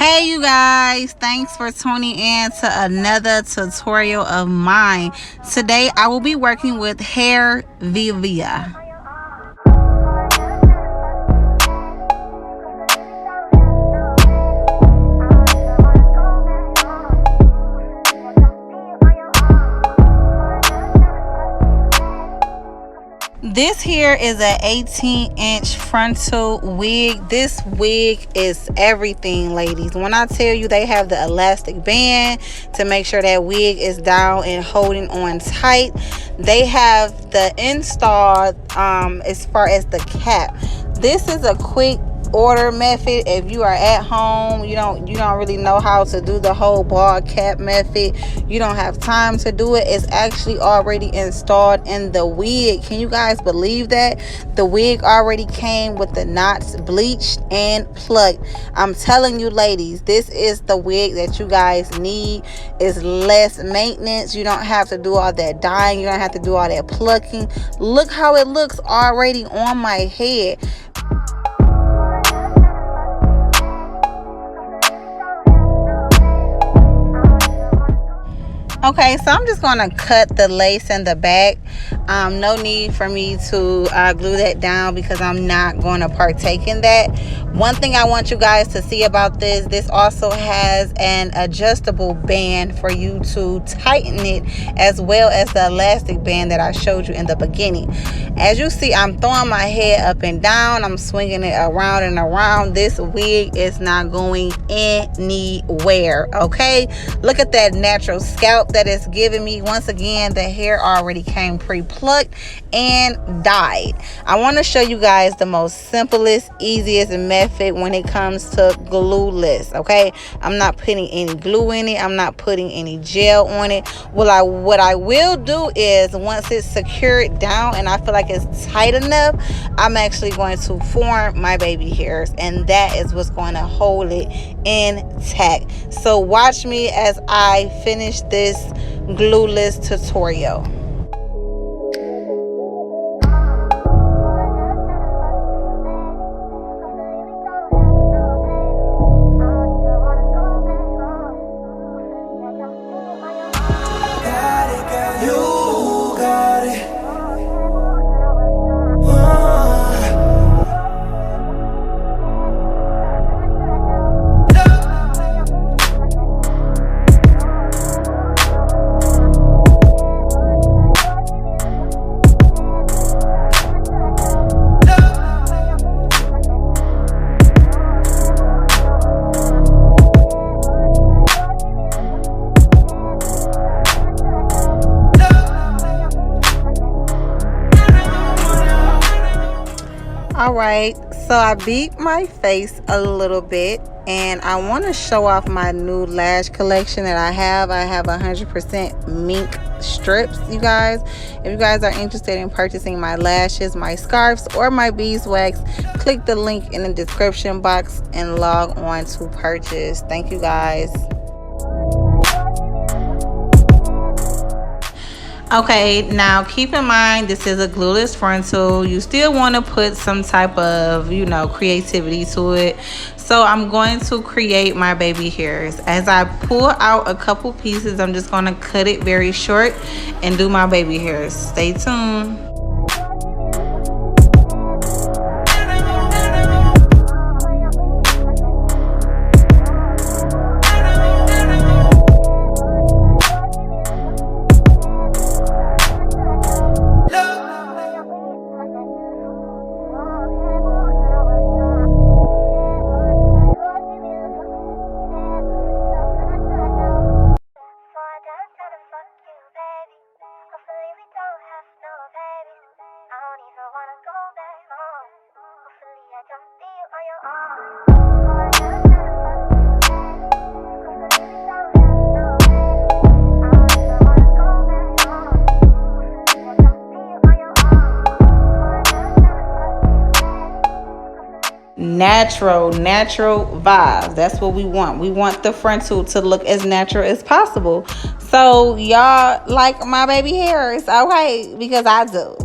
Hey you guys, thanks for tuning in to another tutorial of mine. Today I will be working with HairViVi. This here is an 18-inch frontal wig. This wig is everything, ladies. When I tell you they have the elastic band to make sure that wig is down and holding on tight, they have the install as far as the cap. This is a quick order method. If you are at home, you don't really know how to do the whole ball cap method, you don't have time to do it, it's actually already installed in the wig. Can you guys believe that? The wig already came with the knots bleached and plucked. I'm telling you, ladies, this is the wig that you guys need. It's less maintenance. You don't have to do all that dyeing, you don't have to do all that plucking. Look how it looks already on my head. Okay, so I'm just going to cut the lace in the back. No need for me to glue that down because I'm not going to partake in that. One thing I want you guys to see about this also has an adjustable band for you to tighten it, as well as the elastic band that I showed you in the beginning. As you see, I'm throwing my head up and down, I'm swinging it around and around. This wig is not going anywhere. Okay, look at that natural scalp that is giving me. Once again, the hair already came pre-plucked and dyed. I want to show you guys the most simplest, easiest method when it comes to glueless. Okay, I'm not putting any glue in it, I'm not putting any gel on it. What I will do is, once it's secured down and I feel like it's tight enough, I'm actually going to form my baby hairs, and that is what's going to hold it intact. So watch me as I finish this glueless tutorial. Alright, so I beat my face a little bit, and I want to show off my new lash collection that I have. I have 100% mink strips, you guys. If you guys are interested in purchasing my lashes, my scarves, or my beeswax, click the link in the description box and log on to purchase. Thank you guys. Okay, now keep in mind this is a glueless frontal. You still want to put some type of, creativity to it. So I'm going to create my baby hairs. As I pull out a couple pieces, I'm just going to cut it very short and do my baby hairs. Stay tuned. Natural vibes. That's what we want. We want the frontal to look as natural as possible. So y'all like my baby hairs, okay? Because I do.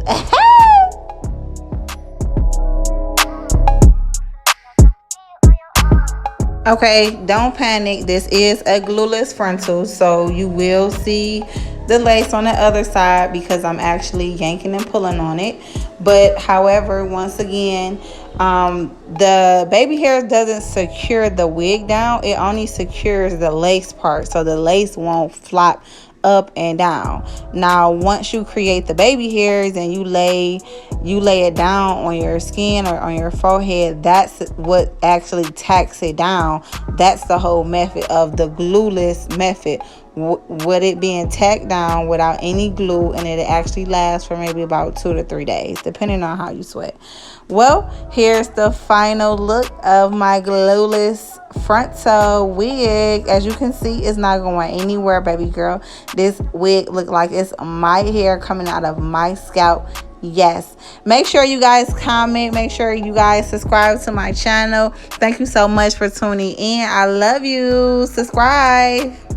Okay, don't panic. This is a glueless frontal, so you will see the lace on the other side because I'm actually yanking and pulling on it. But however, once again, the baby hair doesn't secure the wig down. It only secures the lace part, so the lace won't flop up and down. Now once you create the baby hairs and you lay it down on your skin or on your forehead, that's what actually tacks it down. That's the whole method of the glueless method, with it being tacked down without any glue, and it actually lasts for maybe about 2 to 3 days depending on how you sweat. Well, here's the final look of my glueless frontal wig. As you can see, it's not going anywhere, baby girl. This wig look like it's my hair coming out of my scalp. Yes, make sure you guys comment, make sure you guys subscribe to my channel. Thank you so much for tuning in. I love you. Subscribe.